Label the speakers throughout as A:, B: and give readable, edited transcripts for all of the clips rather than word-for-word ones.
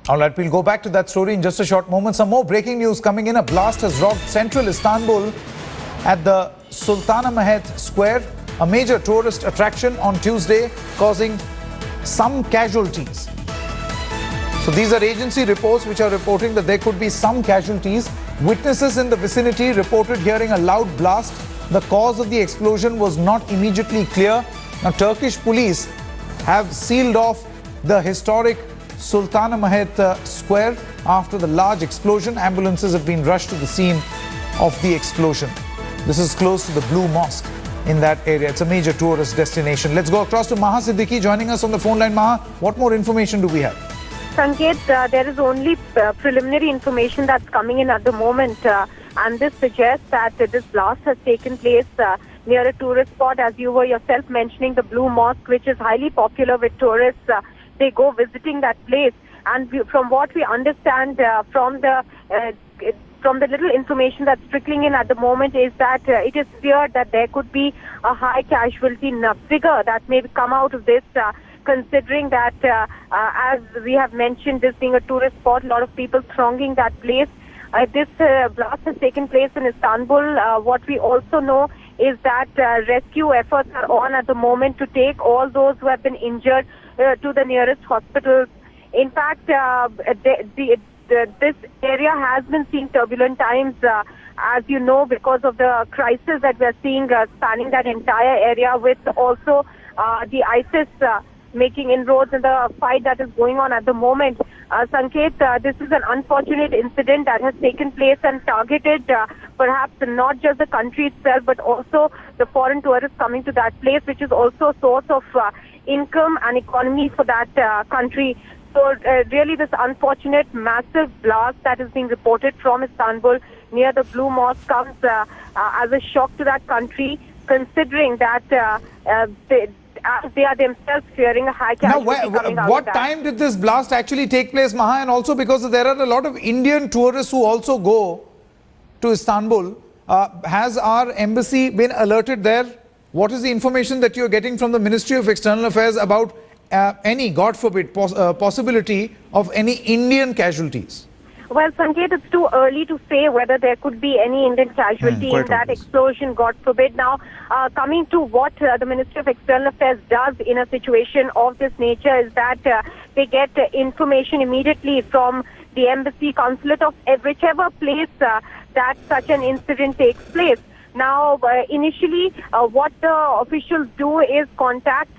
A: All right, we'll go back to that story in just a short moment. Some more breaking news coming in. A blast has rocked central Istanbul at the Sultanahmet Square, a major tourist attraction on Tuesday, causing some casualties. So these are agency reports which are reporting that there could be some casualties. Witnesses in the vicinity reported hearing a loud blast. The cause of the explosion was not immediately clear. Now, Turkish police have sealed off the historic Sultanahmet Square after the large explosion. Ambulances have been rushed to the scene of the explosion. This is close to the Blue Mosque in that area. It's a major tourist destination. Let's go across to Maha Siddiqui joining us on the phone line. Maha, what more information do we have?
B: Sanket, there is only preliminary information that's coming in at the moment, and this suggests that this blast has taken place near a tourist spot, as you were yourself mentioning, the Blue Mosque, which is highly popular with tourists. They go visiting that place, and from what we understand from the little information that's trickling in at the moment is that it is feared that there could be a high casualty figure that may come out of this, considering that, as we have mentioned, this being a tourist spot, a lot of people thronging that place. This blast has taken place in Istanbul. What we also know is that rescue efforts are on at the moment to take all those who have been injured to the nearest hospitals. In fact, this area has been seeing turbulent times, as you know, because of the crisis that we are seeing spanning that entire area, with also the ISIS making inroads in the fight that is going on at the moment. Sanket, this is an unfortunate incident that has taken place and targeted perhaps not just the country itself, but also the foreign tourists coming to that place, which is also a source of income and economy for that country. So really this unfortunate massive blast that is being reported from Istanbul near the Blue Mosque comes as a shock to that country, considering that they are themselves fearing a high casualty coming out of that.
A: What time did this blast actually take place, Maha? And also because there are a lot of Indian tourists who also go to Istanbul. Has our embassy been alerted there? What is the information that you're getting from the Ministry of External Affairs about any, God forbid, possibility of any Indian casualties?
B: Well, Sanket, it's too early to say whether there could be any Indian casualty in that explosion, God forbid. Now, coming to what the Ministry of External Affairs does in a situation of this nature is that they get information immediately from the embassy, consulate of whichever place that such an incident takes place. Now, initially, what the officials do is contact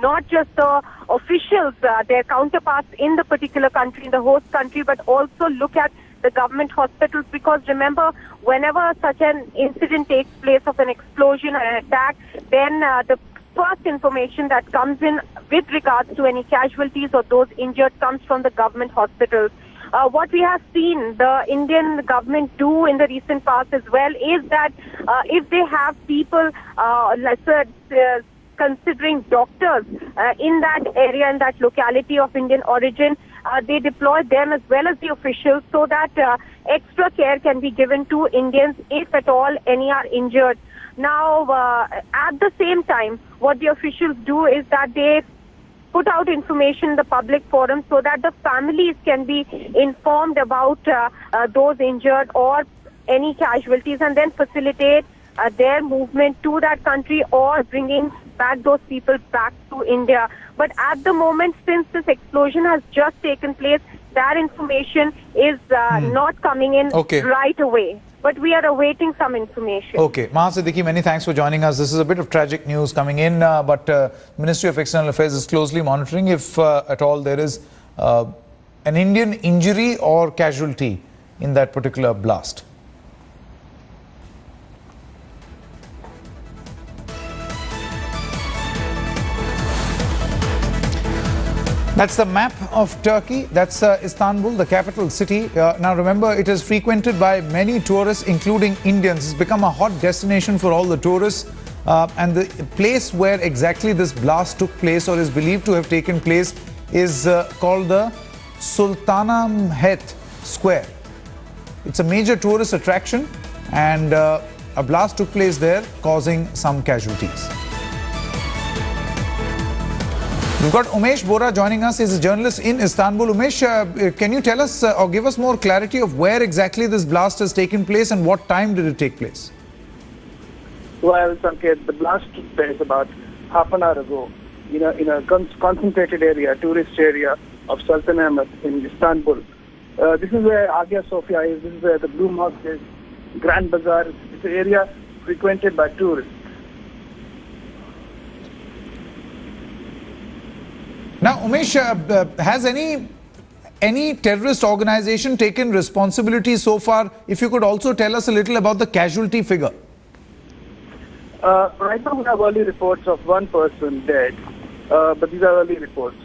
B: not just the officials, their counterparts in the particular country, in the host country, but also look at the government hospitals, because remember, whenever such an incident takes place of an explosion or an attack, then the first information that comes in with regards to any casualties or those injured comes from the government hospitals. What we have seen the Indian government do in the recent past as well is that if they have people, considering doctors in that area, in that locality of Indian origin, they deploy them as well as the officials so that extra care can be given to Indians if at all any are injured. Now, at the same time, what the officials do is that they put out information in the public forum so that the families can be informed about those injured or any casualties, and then facilitate their movement to that country or bringing back those people back to India. But at the moment, since this explosion has just taken place, that information is not coming in right away. But we are awaiting some information.
A: Okay. Maha Siddiqui, many thanks for joining us. This is a bit of tragic news coming in, but Ministry of External Affairs is closely monitoring if at all there is an Indian injury or casualty in that particular blast. That's the map of Turkey. That's Istanbul, the capital city. Now remember, it is frequented by many tourists, including Indians. It's become a hot destination for all the tourists. And the place where exactly this blast took place or is believed to have taken place is called the Sultanahmet Square. It's a major tourist attraction, and a blast took place there, causing some casualties. We've got Umesh Bora joining us. He's a journalist in Istanbul. Umesh, can you tell us or give us more clarity of where exactly this blast has taken place and what time did it take place?
C: Well, Sanket, the blast took place about half an hour ago, in a concentrated area, tourist area of Sultanahmet in Istanbul. This is where Hagia Sophia is. This is where the Blue Mosque is, Grand Bazaar. It's an area frequented by tourists.
A: Now, Umesh, has any terrorist organization taken responsibility so far? If you could also tell us a little about the casualty figure.
C: Right now we have early reports of one person dead, but these are early reports.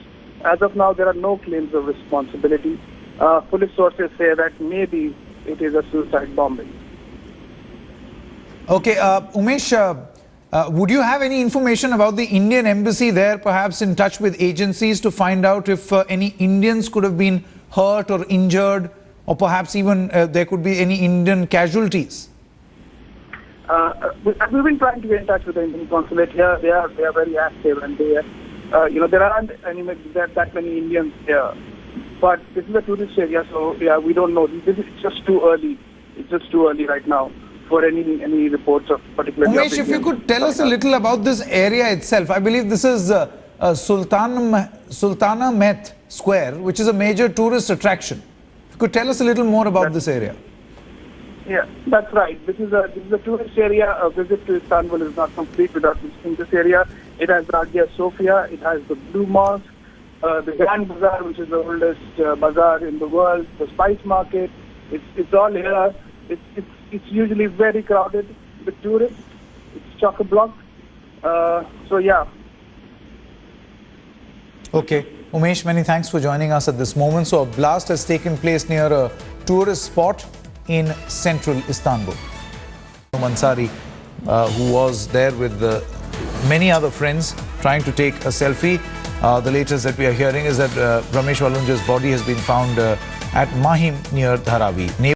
C: As of now, there are no claims of responsibility. Police sources say that maybe it is a suicide bombing.
A: Okay, Umesh, would you have any information about the Indian embassy there, perhaps in touch with agencies to find out if any Indians could have been hurt or injured, or perhaps even there could be any Indian casualties?
C: We've been trying to get in touch with the Indian consulate here. They are very active, and they, there aren't that many Indians here. But this is a tourist area, so yeah, we don't know. This is just too early. It's just too early right now for any reports of particular.
A: Umesh, if you could tell us a little about this area itself. I believe this is Sultanahmet Square, which is a major tourist attraction. If you could tell us a little more about this area.
C: Yeah, that's right. This is a tourist area. A visit to Istanbul is not complete without visiting this area. It has Hagia Sophia. It has the Blue Mosque, the Grand Bazaar, which is the oldest bazaar in the world. The spice market. It's all here. It's usually very crowded with tourists. It's chock-a-block. So yeah.
A: Okay, Umesh, many thanks for joining us at this moment. So a blast has taken place near a tourist spot in central Istanbul. Mansari, who was there with many other friends trying to take a selfie. The latest that we are hearing is that Ramesh Walunja's body has been found at Mahim near Dharavi.